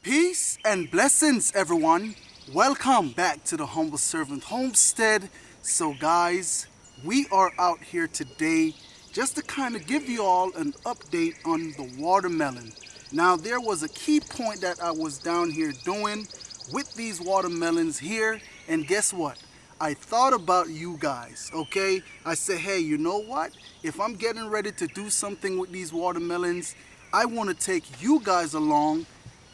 Peace and blessings, everyone. Welcome back to the Humble Servant Homestead. So, guys, we are out here today just to kind of give you all an update on the watermelon. Now, there was a key point that I was down here doing with these watermelons here, and guess what? I thought about you guys, okay? I said, hey, you know what? If I'm getting ready to do something with these watermelons, I want to take you guys along.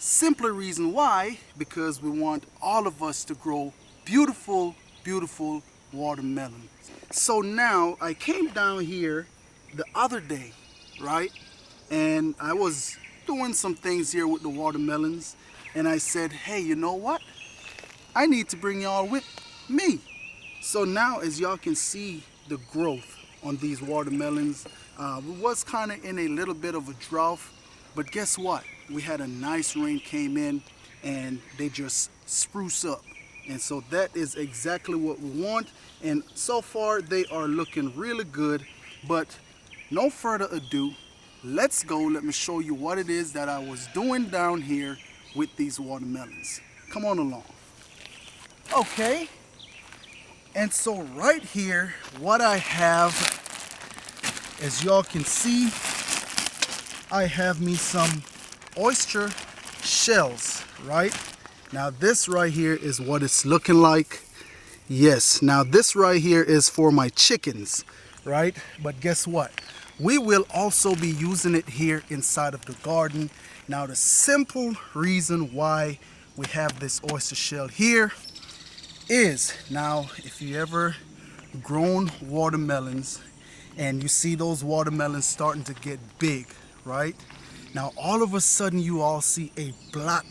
Simpler reason why, because we want all of us to grow beautiful, beautiful watermelon. So now I came down here the other day, right? And I was doing some things here with the watermelons. And I said, hey, you know what? I need to bring y'all with me. So now as y'all can see the growth on these watermelons, we was kind of in a little bit of a drought. But guess what? We had a nice rain came in and they just spruce up. And so that is exactly what we want. And so far they are looking really good. But no further ado, let's go. Let me show you what it is that I was doing down here with these watermelons. Come on along. Okay. And so right here, what I have, as y'all can see, I have me some oyster shells, right? Now this right here is what it's looking like. Yes, now this right here is for my chickens, right? But guess what? We will also be using it here inside of the garden. Now the simple reason why we have this oyster shell here is, now if you ever grown watermelons and you see those watermelons starting to get big, right? Now all of a sudden you all see a black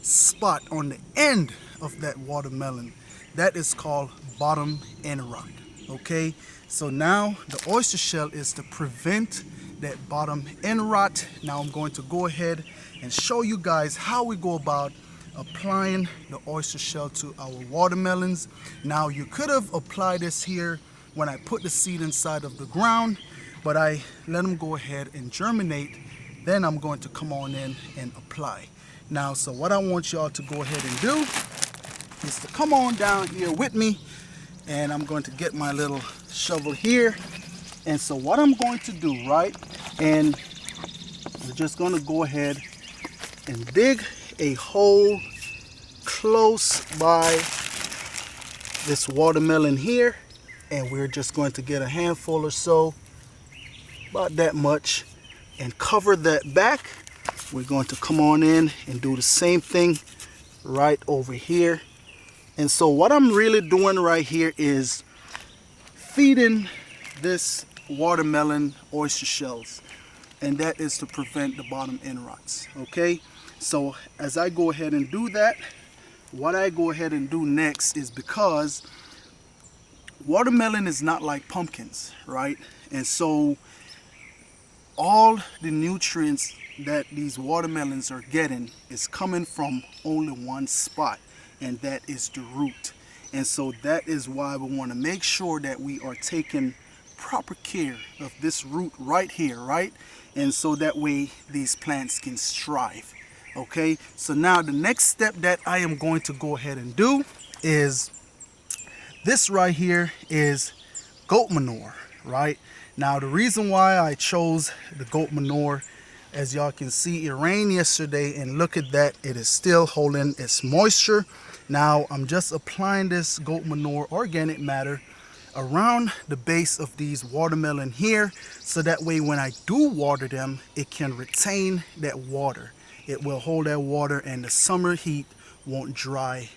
spot on the end of that watermelon. That is called bottom end rot. Okay, so now the oyster shell is to prevent that bottom end rot. Now I'm going to go ahead and show you guys how we go about applying the oyster shell to our watermelons. Now you could have applied this here when I put the seed inside of the ground, but I let them go ahead and germinate. Then I'm going to come on in and apply. Now, so what I want y'all to go ahead and do is to come on down here with me, and I'm going to get my little shovel here. And so what I'm going to do, right, and we're just going to go ahead and dig a hole close by this watermelon here, and we're just going to get a handful or so, about that much, and cover that back. We're going to come on in and do the same thing right over here. And so what I'm really doing right here is feeding this watermelon oyster shells, and that is to prevent the bottom end rots. Okay, so as I go ahead and do that, what I go ahead and do next is, because watermelon is not like pumpkins, right? And so all the nutrients that these watermelons are getting is coming from only one spot, and that is the root. And so that is why we want to make sure that we are taking proper care of this root right here, right? And so that way these plants can strive. Okay, so now the next step that I am going to go ahead and do is this right here is goat manure, right? Now the reason why I chose the goat manure, as y'all can see, it rained yesterday, and look at that, it is still holding its moisture. Now I'm just applying this goat manure, organic matter, around the base of these watermelon here, so that way when I do water them, it can retain that water. It will hold that water, and the summer heat won't dry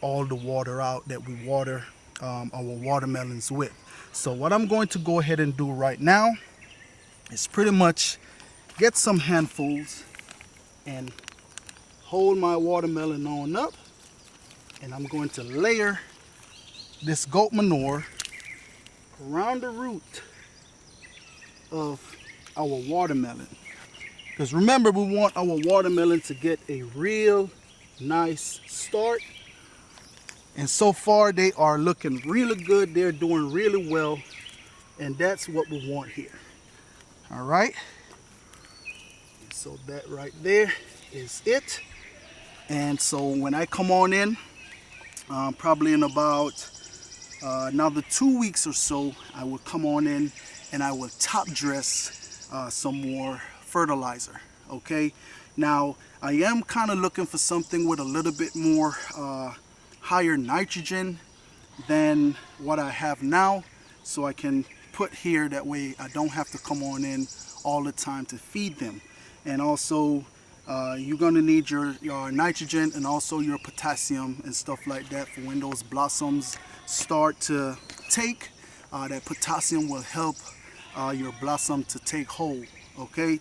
all the water out that we water our watermelons with. So what I'm going to go ahead and do right now is pretty much get some handfuls and hold my watermelon on up, and I'm going to layer this goat manure around the root of our watermelon. Because remember, we want our watermelon to get a real nice start. And so far they are looking really good. They're doing really well. And that's what we want here. All right. So that right there is it. And so when I come on in, probably in about another 2 weeks or so, I will come on in and I will top dress some more fertilizer. Okay, now I am kind of looking for something with a little bit more higher nitrogen than what I have now, so I can put here, that way I don't have to come on in all the time to feed them. And also you're going to need your nitrogen and also your potassium and stuff like that for when those blossoms start to take. That potassium will help your blossom to take hold. Okay,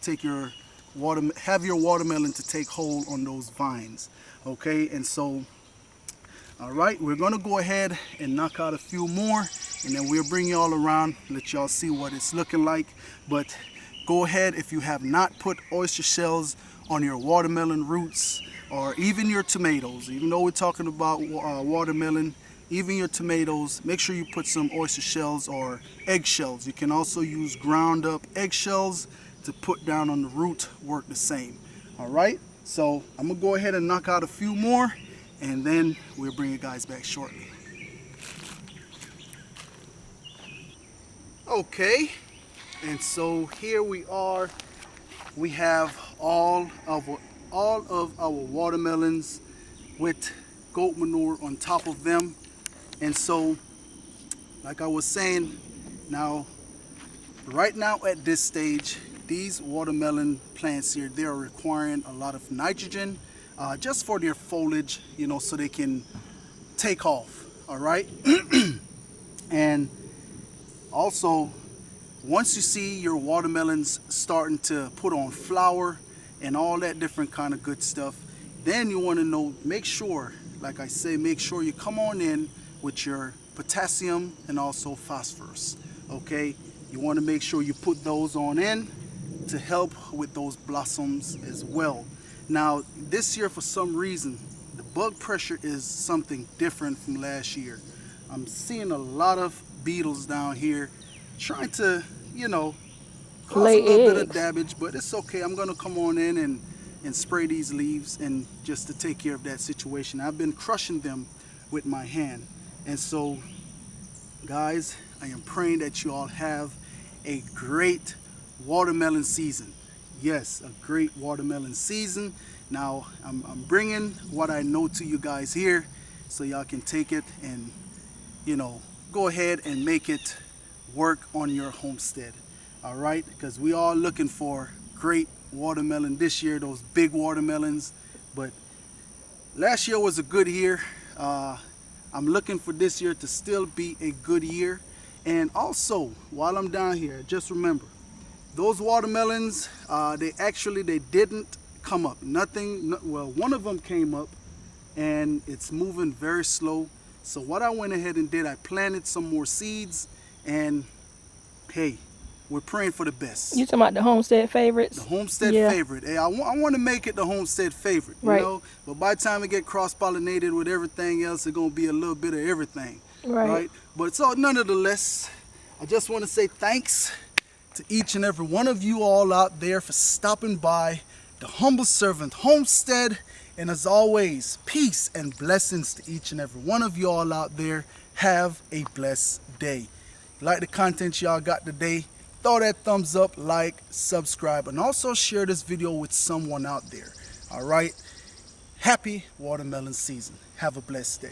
have your watermelon to take hold on those vines. Okay, and so all right, we're gonna go ahead and knock out a few more, and then we'll bring y'all around, let y'all see what it's looking like. But go ahead, if you have not put oyster shells on your watermelon roots or even your tomatoes, even though we're talking about watermelon, even your tomatoes, make sure you put some oyster shells or eggshells. You can also use ground up eggshells to put down on the root, work the same. All right, so I'm gonna go ahead and knock out a few more, and then we'll bring you guys back shortly. Okay, and so here we are. We have all of our watermelons with goat manure on top of them. And so, like I was saying, now right now at this stage, these watermelon plants here, they are requiring a lot of nitrogen just for their foliage, you know, so they can take off. All right. And also, once you see your watermelons starting to put on flower and all that different kind of good stuff, then you want to know, make sure, like I say, make sure you come on in with your potassium and also phosphorus. Okay, you want to make sure you put those on in to help with those blossoms as well. Now this year, for some reason, the bug pressure is something different from last year. I'm seeing a lot of beetles down here trying to, you know, cause a little bit of damage, but it's okay. I'm gonna come on in and spray these leaves and just to take care of that situation. I've been crushing them with my hand. And so guys, I am praying that you all have a great watermelon season. Yes, a great watermelon season. Now I'm bringing what I know to you guys here, so y'all can take it and, you know, go ahead and make it work on your homestead. All right, because we are looking for great watermelon this year, those big watermelons. But last year was a good year. I'm looking for this year to still be a good year. And also, while I'm down here, just remember, those watermelons, they didn't come up. Well, one of them came up, and it's moving very slow. So what I went ahead and did, I planted some more seeds, and hey, we're praying for the best. You talking about the homestead favorites? The homestead favorite. Hey, I want to make it the homestead favorite, you know? But by the time it get cross-pollinated with everything else, it's going to be a little bit of everything, right? But so nonetheless, I just want to say thanks to each and every one of you all out there for stopping by the Humble Servant Homestead. And as always, peace and blessings to each and every one of you all out there. Have a blessed day. Like the content y'all got today, throw that thumbs up, like, subscribe, and also share this video with someone out there. All right, happy watermelon season. Have a blessed day.